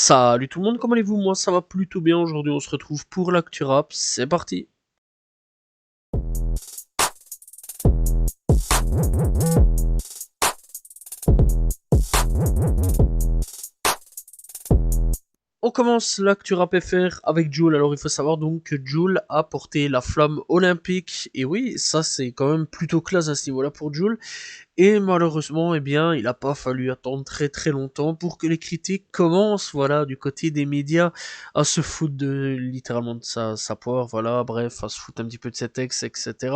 Salut tout le monde, comment allez-vous? Moi ça va plutôt bien, aujourd'hui on se retrouve pour l'actu rap, c'est parti. On commence l'actu rap FR avec Jul. Alors il faut savoir donc que Jul a porté la flamme olympique, et oui, ça c'est quand même plutôt classe à ce niveau-là pour Jul. Et malheureusement, eh bien, il n'a pas fallu attendre très très longtemps pour que les critiques commencent, voilà, du côté des médias, à se foutre de littéralement de sa poire, voilà, bref, à se foutre un petit peu de ses textes, etc.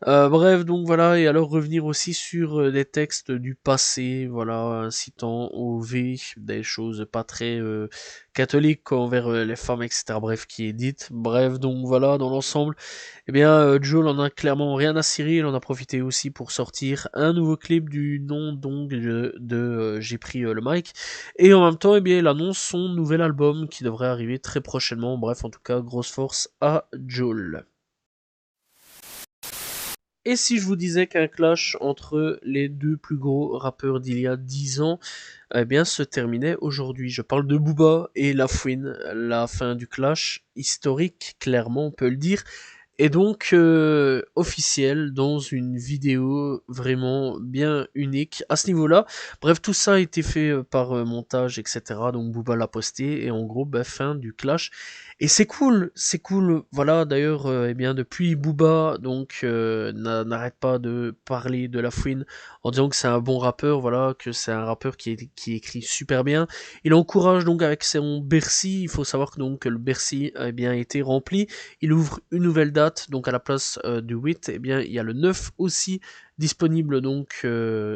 Bref, donc voilà, et alors revenir aussi sur des textes du passé, voilà, incitant au V, des choses pas très catholiques quoi, envers les femmes, etc. Bref, qui est dite. Bref, donc voilà, dans l'ensemble, eh bien, Joel en a clairement rien à cirer, il en a profité aussi pour sortir un nouveau clip du nom donc de J'ai pris le mic, et en même temps, eh bien, il annonce son nouvel album qui devrait arriver très prochainement. Bref, en tout cas, grosse force à Joel. Et si je vous disais qu'un clash entre les deux plus gros rappeurs d'il y a 10 ans, eh bien, se terminait aujourd'hui. Je parle de Booba et La Fouine. La fin du clash, historique, clairement, on peut le dire, et donc officiel dans une vidéo vraiment bien unique à ce niveau-là. Bref, tout ça a été fait par montage, etc. Donc Booba l'a posté, et en gros, bah, fin du clash. Et c'est cool. Voilà, d'ailleurs, eh bien depuis Booba donc n'arrête pas de parler de La Fouine en disant que c'est un bon rappeur, voilà, que c'est un rappeur qui écrit super bien. Il encourage donc avec son Bercy. Il faut savoir que donc que le Bercy a bien été rempli. Il ouvre une nouvelle date, donc à la place du 8, eh bien il y a le 9 aussi disponible, donc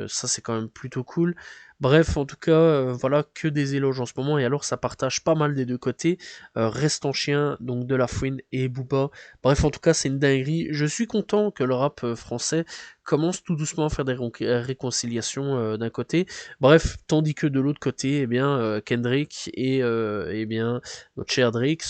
ça c'est quand même plutôt cool. Bref, en tout cas, voilà, que des éloges en ce moment, et alors ça partage pas mal des deux côtés. Reste en chien, donc de La Fouine et Booba. Bref, en tout cas, c'est une dinguerie. Je suis content que le rap français commence tout doucement à faire des réconciliations d'un côté. Bref, tandis que de l'autre côté, eh bien, Kendrick et eh bien, notre cher Drake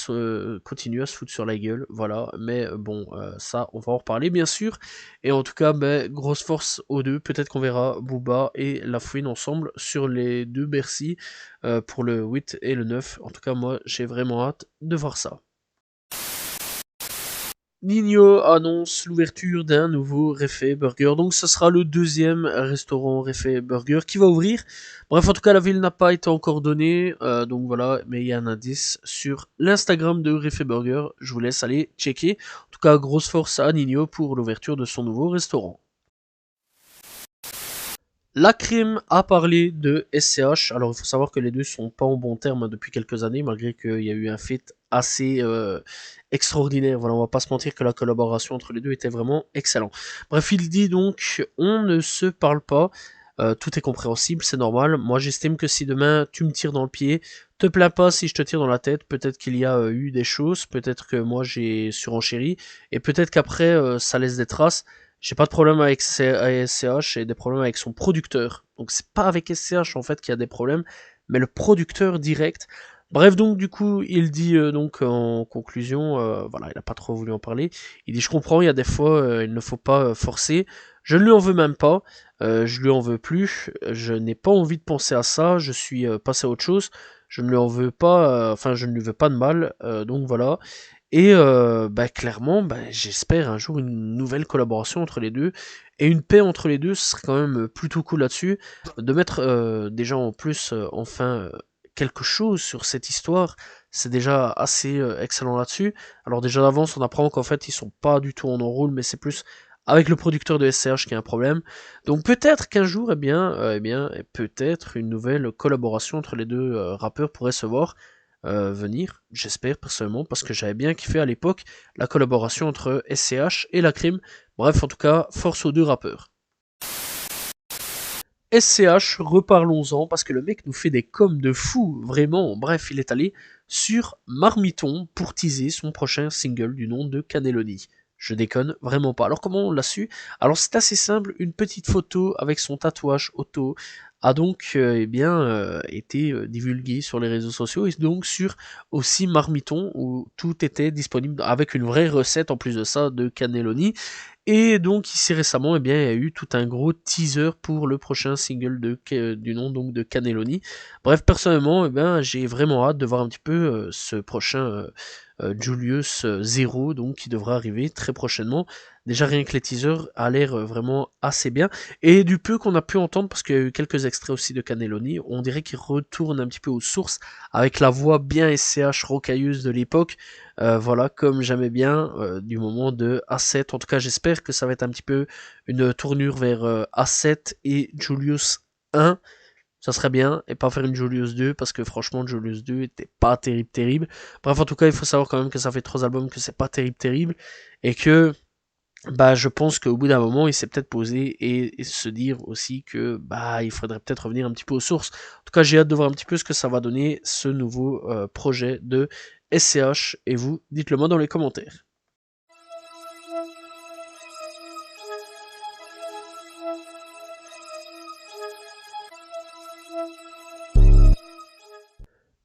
continue à se foutre sur la gueule, voilà, mais bon, ça, on va en reparler bien sûr, et en tout cas, ben, grosse force aux deux, peut-être qu'on verra Booba et La Fouine ensemble sur les deux Bercy, pour le 8 et le 9, en tout cas, moi, j'ai vraiment hâte de voir ça. Nino annonce l'ouverture d'un nouveau Refait Burger. Donc ce sera le deuxième restaurant Refait Burger qui va ouvrir. Bref, en tout cas, la ville n'a pas été encore donnée. Donc voilà, mais il y a un indice sur l'Instagram de Refait Burger. Je vous laisse aller checker. En tout cas, grosse force à Nino pour l'ouverture de son nouveau restaurant. La crime a parlé de SCH. Alors, il faut savoir que les deux sont pas en bon terme depuis quelques années, malgré qu'il y a eu un fait assez extraordinaire. Voilà, on va pas se mentir que la collaboration entre les deux était vraiment excellente. Bref, il dit donc, on ne se parle pas. Tout est compréhensible, c'est normal. Moi, j'estime que si demain tu me tires dans le pied, te plains pas si je te tire dans la tête. Peut-être qu'il y a eu des choses, peut-être que moi j'ai surenchéri, et peut-être qu'après ça laisse des traces. J'ai pas de problème avec SCH, et des problèmes avec son producteur. Donc c'est pas avec SCH en fait qu'il y a des problèmes, mais le producteur direct. Bref, donc du coup, il dit donc en conclusion, voilà, il a pas trop voulu en parler. Il dit, je comprends, il y a des fois, il ne faut pas forcer. Je ne lui en veux même pas, je lui en veux plus. Je n'ai pas envie de penser à ça. Je suis passé à autre chose. Je ne lui en veux pas, enfin, je ne lui veux pas de mal. Donc voilà. Et bah, clairement, bah, j'espère un jour une nouvelle collaboration entre les deux, et une paix entre les deux, ce serait quand même plutôt cool là-dessus. De mettre déjà en plus, enfin, quelque chose sur cette histoire, c'est déjà assez excellent là-dessus. Alors déjà d'avance, on apprend qu'en fait, ils sont pas du tout en enroule, mais c'est plus avec le producteur de SCH qui a un problème. Donc peut-être qu'un jour, eh bien, peut-être une nouvelle collaboration entre les deux rappeurs pourrait se voir venir, j'espère personnellement, parce que j'avais bien kiffé à l'époque la collaboration entre SCH et la crime. Bref, en tout cas, force aux deux rappeurs. SCH, reparlons-en, parce que le mec nous fait des coms de fou, vraiment. Bref, il est allé sur Marmiton pour teaser son prochain single du nom de Cannelloni. Je déconne vraiment pas. Alors comment on l'a su? Alors c'est assez simple, une petite photo avec son tatouage auto a donc été divulguée sur les réseaux sociaux et donc sur aussi Marmiton où tout était disponible avec une vraie recette en plus de ça de cannelloni. Et donc ici récemment, il y a eu tout un gros teaser pour le prochain single du nom donc de Cannelloni. Bref, personnellement, j'ai vraiment hâte de voir un petit peu ce prochain Julius Zero, donc qui devra arriver très prochainement. Déjà rien que les teasers a l'air vraiment assez bien. Et du peu qu'on a pu entendre, parce qu'il y a eu quelques extraits aussi de Cannelloni, on dirait qu'il retourne un petit peu aux sources avec la voix bien SCH rocailleuse de l'époque. Voilà, comme j'aimais bien du moment de A7. En tout cas, j'espère que ça va être un petit peu une tournure vers A7 et Julius 1. Ça serait bien, et pas faire une Julius 2, parce que franchement, Julius 2 était pas terrible, terrible. Bref, en tout cas, il faut savoir quand même que ça fait 3 albums, que c'est pas terrible, terrible, et que je pense qu'au bout d'un moment, il s'est peut-être posé et se dire aussi que il faudrait peut-être revenir un petit peu aux sources. En tout cas, j'ai hâte de voir un petit peu ce que ça va donner ce nouveau projet de SCH. Et vous, dites-le moi dans les commentaires.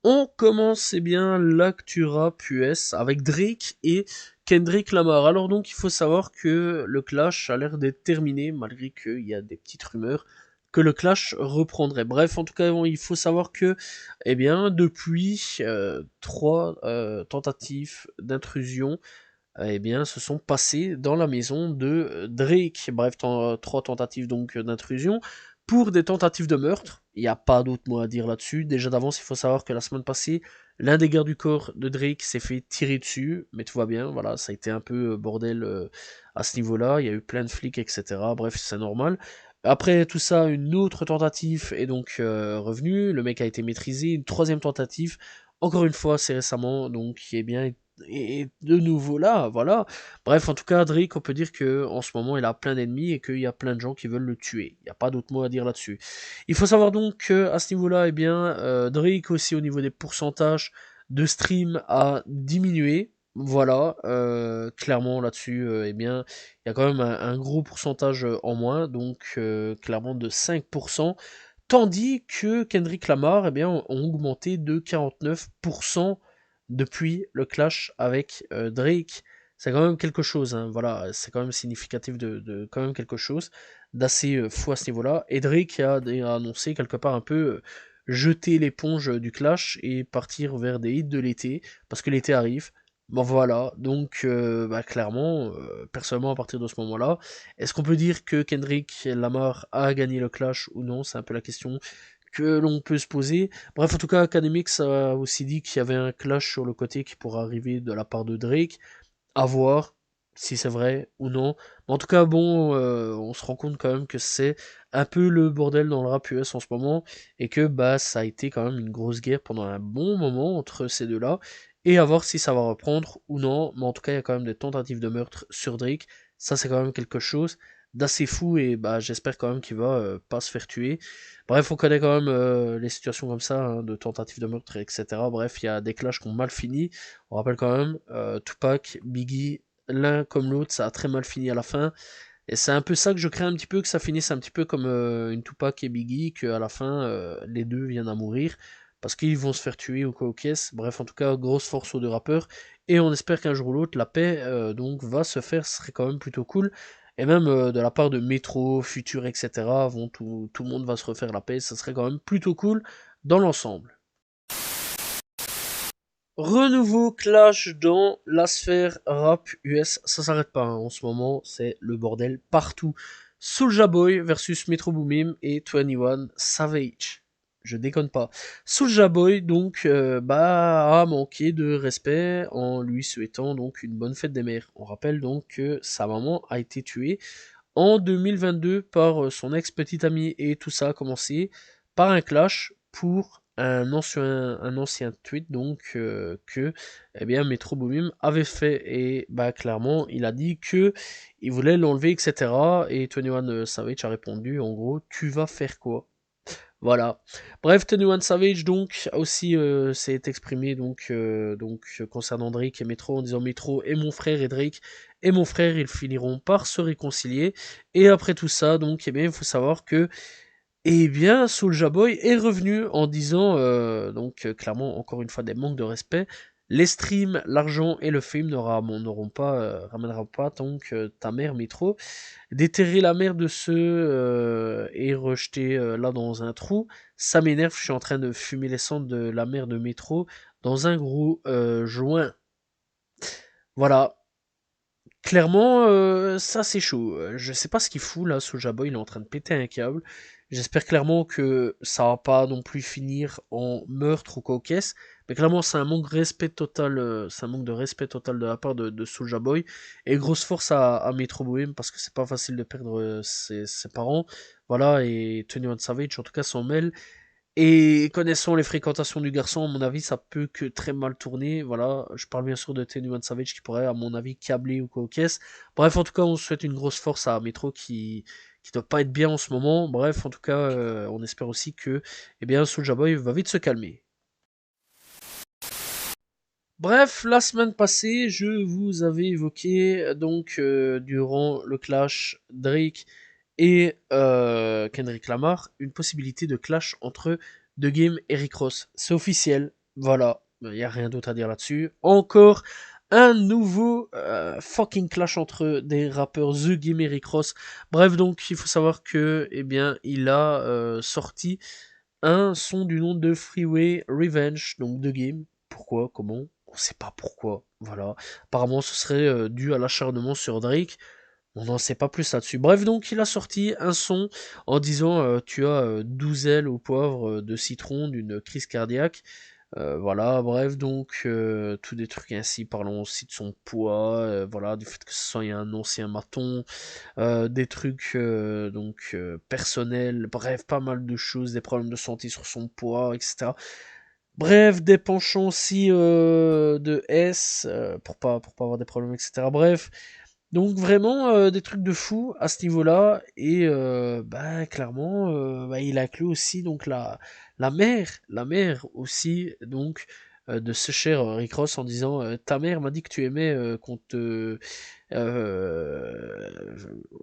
On commence bien l'actu rap US avec Drake et Kendrick Lamar. Alors donc il faut savoir que le clash a l'air d'être terminé malgré qu'il y a des petites rumeurs que le clash reprendrait. Bref, en tout cas, il faut savoir que, depuis 3 tentatives d'intrusion, se sont passées dans la maison de Drake. Bref, 3 tentatives donc d'intrusion pour des tentatives de meurtre. Il n'y a pas d'autre mot à dire là-dessus. Déjà d'avance, il faut savoir que la semaine passée, l'un des gardes du corps de Drake s'est fait tirer dessus, mais tout va bien. Voilà, ça a été un peu bordel à ce niveau-là. Il y a eu plein de flics, etc. Bref, c'est normal. Après tout ça, une autre tentative est donc revenue. Le mec a été maîtrisé. Une troisième tentative, encore une fois, c'est récemment, donc et de nouveau là, voilà. Bref, en tout cas, Drake, on peut dire que en ce moment, il a plein d'ennemis et qu'il y a plein de gens qui veulent le tuer. Il n'y a pas d'autre mot à dire là-dessus. Il faut savoir donc qu'à ce niveau-là, Drake aussi au niveau des pourcentages de stream a diminué. Voilà, clairement là-dessus, il y a quand même un gros pourcentage en moins, donc clairement de 5%, tandis que Kendrick Lamar, ont augmenté de 49% depuis le clash avec Drake. C'est quand même quelque chose, hein, voilà, c'est quand même significatif de quand même quelque chose d'assez fou à ce niveau-là. Et Drake a annoncé quelque part un peu jeter l'éponge du clash et partir vers des hits de l'été, parce que l'été arrive. Bon voilà, donc clairement, personnellement à partir de ce moment-là, est-ce qu'on peut dire que Kendrick Lamar a gagné le clash ou non? C'est un peu la question que l'on peut se poser. Bref, en tout cas, Academics a aussi dit qu'il y avait un clash sur le côté qui pourrait arriver de la part de Drake. À voir si c'est vrai ou non. Mais en tout cas, bon, on se rend compte quand même que c'est un peu le bordel dans le rap US en ce moment et que ça a été quand même une grosse guerre pendant un bon moment entre ces deux-là. Et à voir si ça va reprendre ou non. Mais en tout cas, il y a quand même des tentatives de meurtre sur Drake. Ça, c'est quand même quelque chose d'assez fou et j'espère quand même qu'il va pas se faire tuer. Bref, on connaît quand même les situations comme ça, hein, de tentatives de meurtre, etc. Bref, il y a des clashs qui ont mal fini. On rappelle quand même, Tupac, Biggie, l'un comme l'autre, ça a très mal fini à la fin. Et c'est un peu ça que je crains un petit peu, que ça finisse un petit peu comme une Tupac et Biggie, qu'à la fin, les deux viennent à mourir, parce qu'ils vont se faire tuer ou quoi aux caisses. Bref, en tout cas, grosse force aux deux rappeurs. Et on espère qu'un jour ou l'autre, la paix donc va se faire, ce serait quand même plutôt cool. Et même de la part de Metro, Future, etc., tout le monde va se refaire la paix, ça serait quand même plutôt cool dans l'ensemble. Renouveau clash dans la sphère rap US, ça s'arrête pas, hein. En ce moment, c'est le bordel partout. Soulja Boy versus Metro Boomin et 21 Savage. Je déconne pas. Soulja Boy donc a manqué de respect en lui souhaitant donc une bonne fête des mères. On rappelle donc que sa maman a été tuée en 2022 par son ex-petite amie et tout ça a commencé par un clash pour un ancien tweet donc que Metro Boomin avait fait et clairement il a dit que il voulait l'enlever etc et 21 Savage a répondu en gros tu vas faire quoi. Voilà. Bref, 21 Savage donc aussi s'est exprimé donc concernant Drake et Metro en disant Metro est mon frère et Drake et mon frère, ils finiront par se réconcilier. Et après tout ça, donc, eh bien, il faut savoir que, eh bien, Soulja Boy est revenu en disant, clairement, encore une fois, des manques de respect. Les streams, l'argent et le film n'auront pas, ramèneront pas donc ta mère Métro. Déterrer la mère de ceux et rejeter là dans un trou, ça m'énerve. Je suis en train de fumer les cendres de la mère de Métro dans un gros joint. Voilà, clairement, ça c'est chaud. Je sais pas ce qu'il fout là, Soulja Boy, il est en train de péter un câble. J'espère clairement que ça va pas non plus finir en meurtre ou quoi que ce soit. Mais clairement, c'est un manque de respect total, c'est un manque de respect total de la part de Soulja Boy. Et grosse force à Metro Boomin parce que c'est pas facile de perdre ses parents. Voilà, et 21 Savage en tout cas s'en mêle. Et connaissant les fréquentations du garçon, à mon avis, ça peut que très mal tourner. Voilà, je parle bien sûr de Tenuan Savage qui pourrait, à mon avis, câbler ou quoi au caisse. Bref, en tout cas, on souhaite une grosse force à Metro qui doit pas être bien en ce moment. Bref, en tout cas, on espère aussi que, eh bien, Soulja Boy va vite se calmer. Bref, la semaine passée, je vous avais évoqué durant le clash Drake et Kendrick Lamar une possibilité de clash entre The Game et Rick Ross. C'est officiel, voilà, il n'y a rien d'autre à dire là-dessus. Encore un nouveau fucking clash entre des rappeurs The Game et Rick Ross. Bref, donc il faut savoir que il a sorti un son du nom de Freeway Revenge, donc The Game. Pourquoi, comment, on sait pas pourquoi, voilà. Apparemment, ce serait dû à l'acharnement sur Drake. On n'en sait pas plus là-dessus. Bref, donc, il a sorti un son en disant tu as 12 ailes au poivre de citron d'une crise cardiaque. Voilà, bref, donc, tous des trucs ainsi, parlons aussi de son poids, voilà, du fait que ce soit un ancien maton, des trucs personnels, bref, pas mal de choses, des problèmes de santé sur son poids, etc. Bref, des penchants aussi de S pour pas avoir des problèmes, etc. Bref, donc vraiment des trucs de fou à ce niveau-là et clairement il inclut aussi donc la mère aussi donc de ce cher Rick Ross en disant ta mère m'a dit que tu aimais qu'on te euh,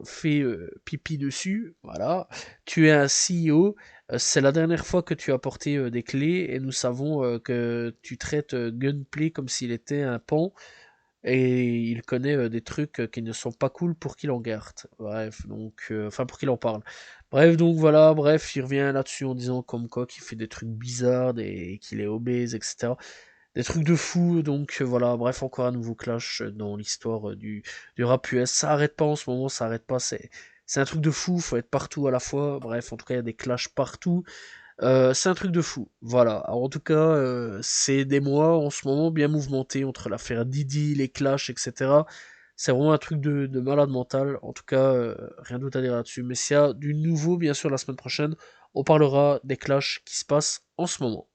fait pipi dessus, voilà. Tu es un CEO, c'est la dernière fois que tu as porté des clés et nous savons que tu traites Gunplay comme s'il était un pan et il connaît des trucs qui ne sont pas cool pour qu'il en garde. Bref, donc, enfin pour qu'il en parle. Bref, donc voilà, bref, il revient là-dessus en disant comme quoi qu'il fait des trucs bizarres et qu'il est obèse, etc. Des trucs de fou, donc voilà, bref, encore un nouveau clash dans l'histoire du rap US. Ça arrête pas en ce moment, ça arrête pas, c'est un truc de fou, faut être partout à la fois. Bref, en tout cas, il y a des clashs partout. C'est un truc de fou. Voilà. Alors, en tout cas, c'est des mois en ce moment bien mouvementés entre l'affaire Didi, les clashs, etc. C'est vraiment un truc de malade mental. En tout cas, rien d'autre à dire là-dessus. Mais s'il y a du nouveau, bien sûr, la semaine prochaine, on parlera des clashs qui se passent en ce moment.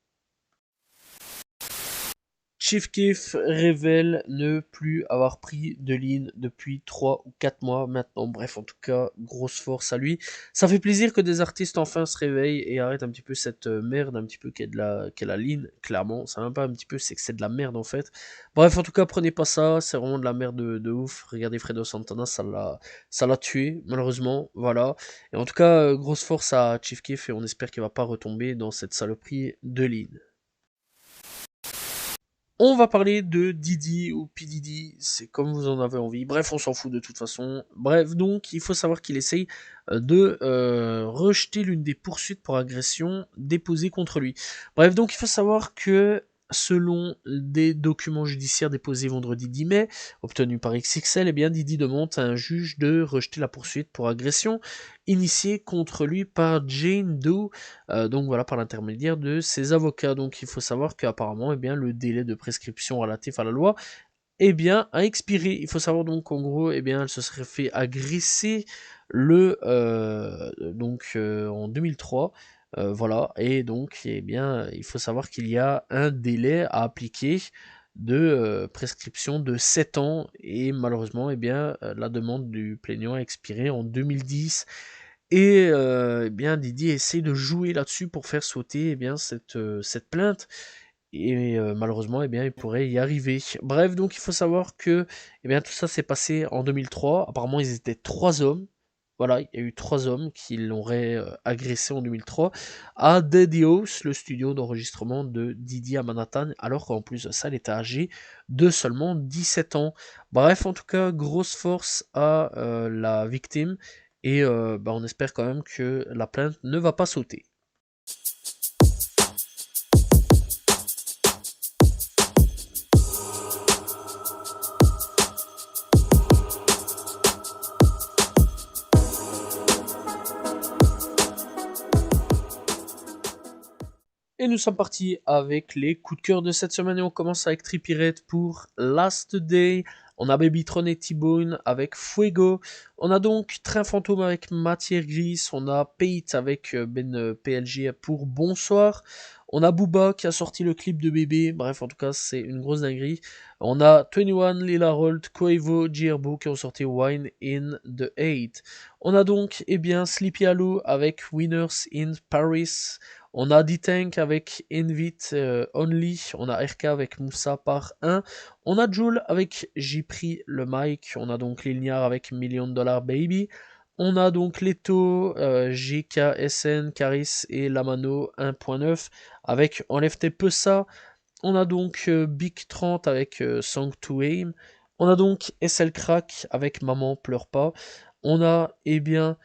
Chief Keef révèle ne plus avoir pris de ligne depuis 3 ou 4 mois maintenant. Bref, en tout cas, grosse force à lui. Ça fait plaisir que des artistes enfin se réveillent et arrêtent un petit peu cette merde, un petit peu qu'est la ligne, clairement. Ça va même pas un petit peu, c'est que c'est de la merde en fait. Bref, en tout cas, prenez pas ça, c'est vraiment de la merde de ouf. Regardez Fredo Santana, ça l'a tué, malheureusement. Voilà. Et en tout cas, grosse force à Chief Keef et on espère qu'il va pas retomber dans cette saloperie de ligne. On va parler de Didi ou P. Diddy, c'est comme vous en avez envie. Bref, on s'en fout de toute façon. Bref, donc, il faut savoir qu'il essaye de rejeter l'une des poursuites pour agression déposées contre lui. Bref, donc, il faut savoir que selon des documents judiciaires déposés vendredi 10 mai, obtenus par XXL, eh bien, Didi demande à un juge de rejeter la poursuite pour agression initiée contre lui par Jane Doe, donc voilà, par l'intermédiaire de ses avocats. Donc il faut savoir qu'apparemment, eh bien, le délai de prescription relatif à la loi, eh bien, a expiré. Il faut savoir donc qu'en gros, eh bien, elle se serait fait agresser en 2003. Voilà, et donc, eh bien, il faut savoir qu'il y a un délai à appliquer de prescription de 7 ans et malheureusement eh bien la demande du plaignant a expiré en 2010 et eh bien Didi essaie de jouer là-dessus pour faire sauter eh bien cette plainte Et malheureusement, eh bien, il pourrait y arriver. Bref, donc il faut savoir que eh bien, tout ça s'est passé en 2003. Apparemment, ils étaient 3 hommes. Voilà, il y a eu 3 hommes qui l'auraient agressé en 2003 à Daddy House, le studio d'enregistrement de Didi à Manhattan, alors qu'en plus de ça, elle était âgée de seulement 17 ans. Bref, en tout cas, grosse force à la victime et bah, on espère quand même que la plainte ne va pas sauter. Et nous sommes partis avec les coups de cœur de cette semaine et on commence avec Trippie Redd pour Last Day. On a Babytron et T-Bone avec Fuego. On a donc Train Fantôme avec Matière Grise. On a Pate avec Ben PLG pour Bonsoir. On a Booba qui a sorti le clip de bébé. Bref, en tout cas, c'est une grosse dinguerie. On a 21, Lila Rolt, Quavo, G-Herbo qui ont sorti Wine in the 8. On a donc, eh bien, Sleepy Hollow avec Winners in Paris. On a D-Tank avec Invite Only, on a RK avec Moussa par 1, on a Joule avec J'ai pris le mic, on a donc Lilniar avec Million Dollar Baby, on a donc Leto, GK, SN, Caris et Lamano 1.9 avec Enlève tes peu ça, on a donc Big 30 avec Song to Aim, on a donc SL Crack avec Maman pleure pas, on a eh bien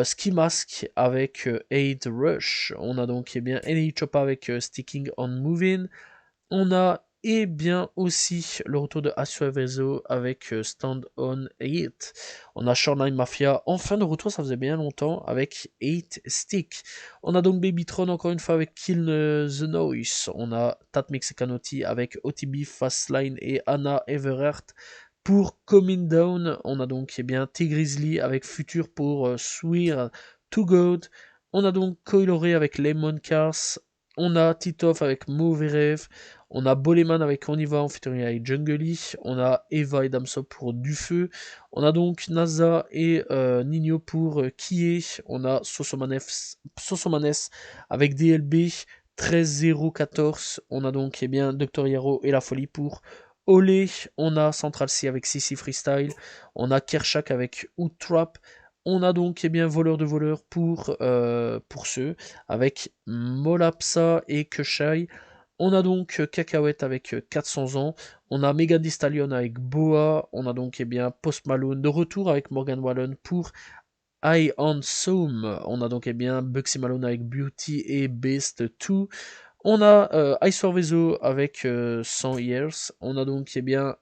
Ski Mask avec Aid Rush, on a donc eh bien Ellie Choppa avec Sticking on Moving, on a et bien aussi le retour de Asuavezo avec Stand on 8. On a Shoreline Mafia en fin de retour, ça faisait bien longtemps, avec 8 Stick. On a donc Babytron encore une fois avec Kill the Noise. On a Tat Mexicanotti avec OTB, Fastline et Anna Everhart pour Coming Down. On a donc eh bien T-Grizzly avec Future pour Swear to God. On a donc Coiloré avec Lemon Cars. On a Titoff avec Mauvais Rêve. On a Boleman avec On y va en featuring avec Jungly. On a Eva et Damso pour Du Feu. On a donc NASA et Nino pour Kie. On a Sosomanes avec DLB 13014. On a donc eh bien Dr Yaro et La Folie pour Olé. On a Central C avec Sissi Freestyle. On a Kershak avec Outrap. On a donc eh bien Voleur de Voleur pour ceux avec Molapsa et Kushai. On a donc Cacahuète avec 400 ans. On a Megan Thee Stallion avec Boa. On a donc eh bien Post Malone de retour avec Morgan Wallen pour I on Soam. On a donc eh bien Bugsy Malone avec Beauty et Beast 2. On a Ice Vezo avec 100 Years. On a donc eh bien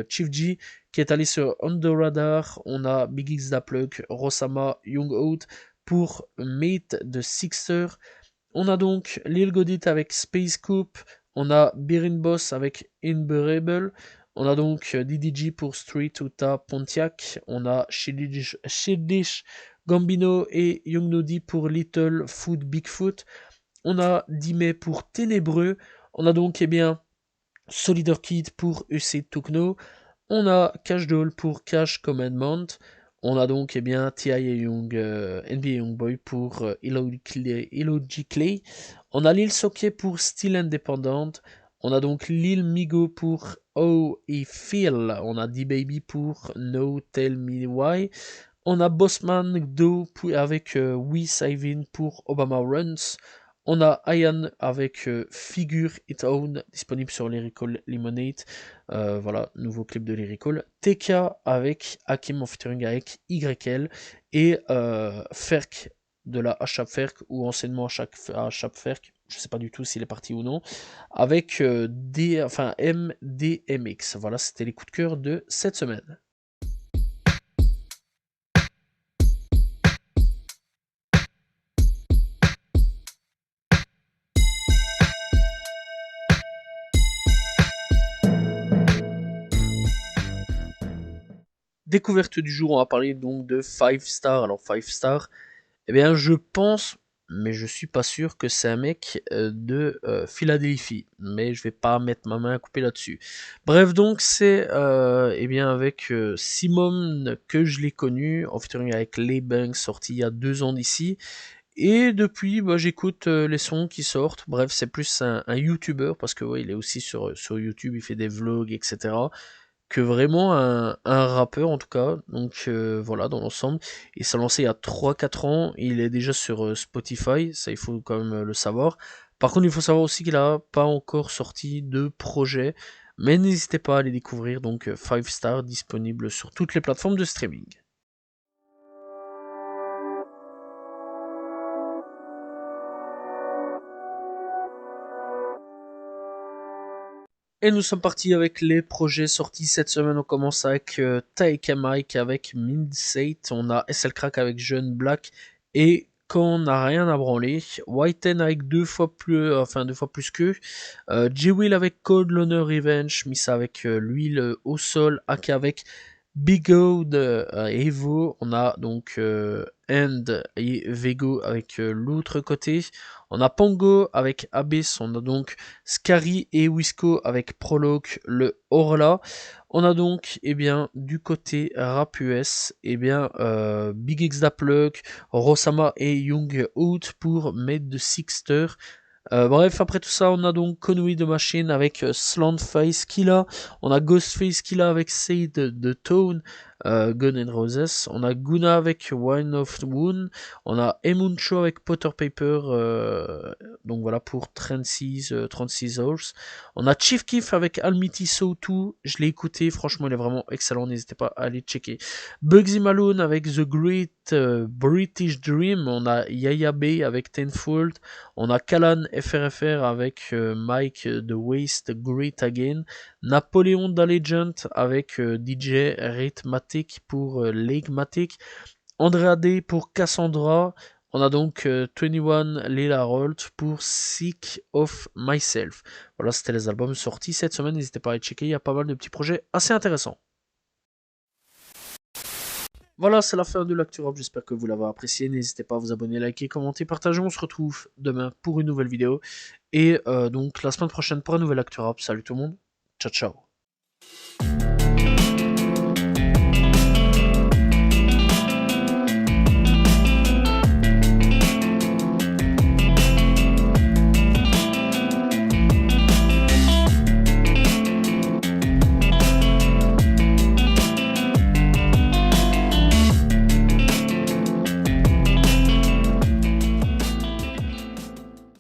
Chief G qui est allé sur Under Radar. On a Big X Da Plug, Rosama, Young Out pour Mate de Sixer. On a donc Lil Godit avec Space Coupe. On a Birin Boss avec Inbearable. On a donc DDG pour Street Uta Pontiac. On a Shedish Gambino et Young Nodi pour Little Food Bigfoot. On a Dime pour Ténébreux. On a donc eh bien Solider Kid pour UC Tukno. On a Cash Doll pour Cash Commandment. On a donc eh bien T.I. et Young, NBA Youngboy pour Illogically. On a Lil Soke pour Still Independent. On a donc Lil Migo pour Oh I Feel. On a D-Baby pour No Tell Me Why. On a Bossman Do avec We Savin pour Obama Runs. On a Ian avec Figure It Own, disponible sur Lyrical Lemonade. Voilà, nouveau clip de Lyrical. TK avec Hakim en featuring avec YL. Et Ferk de la HAP Ferk, ou enseignement HAP Ferk. Je sais pas du tout s'il est parti ou non. Avec MDMX. Voilà, c'était les coups de cœur de cette semaine. Découverte du jour, on va parler donc de 5 Star. Alors 5 Star, eh bien je pense, mais je suis pas sûr que c'est un mec de Philadelphie. Mais je vais pas mettre ma main à couper là-dessus. Bref, donc c'est eh bien avec Simone que je l'ai connu, en featuring avec Les Banks, sorti il y a 2 ans d'ici. Et depuis, bah, j'écoute les sons qui sortent. Bref, c'est plus un YouTuber parce que ouais, il est aussi sur YouTube, il fait des vlogs, etc. Que vraiment un rappeur en tout cas. Donc voilà, dans l'ensemble. Il s'est lancé il y a 3 4 ans. Il est déjà sur Spotify, ça il faut quand même le savoir. Par contre, il faut savoir aussi qu'il a pas encore sorti de projet. Mais n'hésitez pas à les découvrir. Donc 5 Star disponible sur toutes les plateformes de streaming. Et nous sommes partis avec les projets sortis cette semaine. On commence avec Taika Mike avec Mindsate. On a SL Crack avec Jeune Black. Et quand on n'a rien à branler, Whiten avec deux fois plus que. J-Will avec Code Loner Revenge. Missa avec l'huile au sol. Aka avec Big O de Evo. On a donc End et Vego avec l'autre côté. On a Pongo avec Abyss. On a donc Scary et Wisco avec Prologue, le Orla. On a donc, eh bien, du côté rap US, eh bien, Big X Da Plug, Rosama et Young Out pour Made the Sixter. Bref, après tout ça, on a donc Conway the Machine avec Slantface Killa. On a Ghostface Killa avec Say the Tone, Gun and Roses. On a Guna avec Wine of the Wound. On a Emuncho avec Potter Paper. Donc voilà pour 36 Hours. On a Chief Keef avec Almighty So 2. Je l'ai écouté, franchement, il est vraiment excellent. N'hésitez pas à aller checker. Bugsy Malone avec The Great British Dream. On a Yaya Bay avec Tenfold. On a Kalan FRFR avec Mike The Waste Great Again. Napoléon Da Legend avec DJ Rhythmatic pour Legmatic. Andrea D pour Cassandra. On a donc 21 Lila Rolt pour Sick of Myself. Voilà, c'était les albums sortis cette semaine. N'hésitez pas à les checker. Il y a pas mal de petits projets assez intéressants. Voilà, c'est la fin de l'Actu Rap. J'espère que vous l'avez apprécié. N'hésitez pas à vous abonner, liker, commenter, partager. On se retrouve demain pour une nouvelle vidéo. Et donc la semaine prochaine pour un nouvel Actu Rap. Salut tout le monde. Ciao, ciao.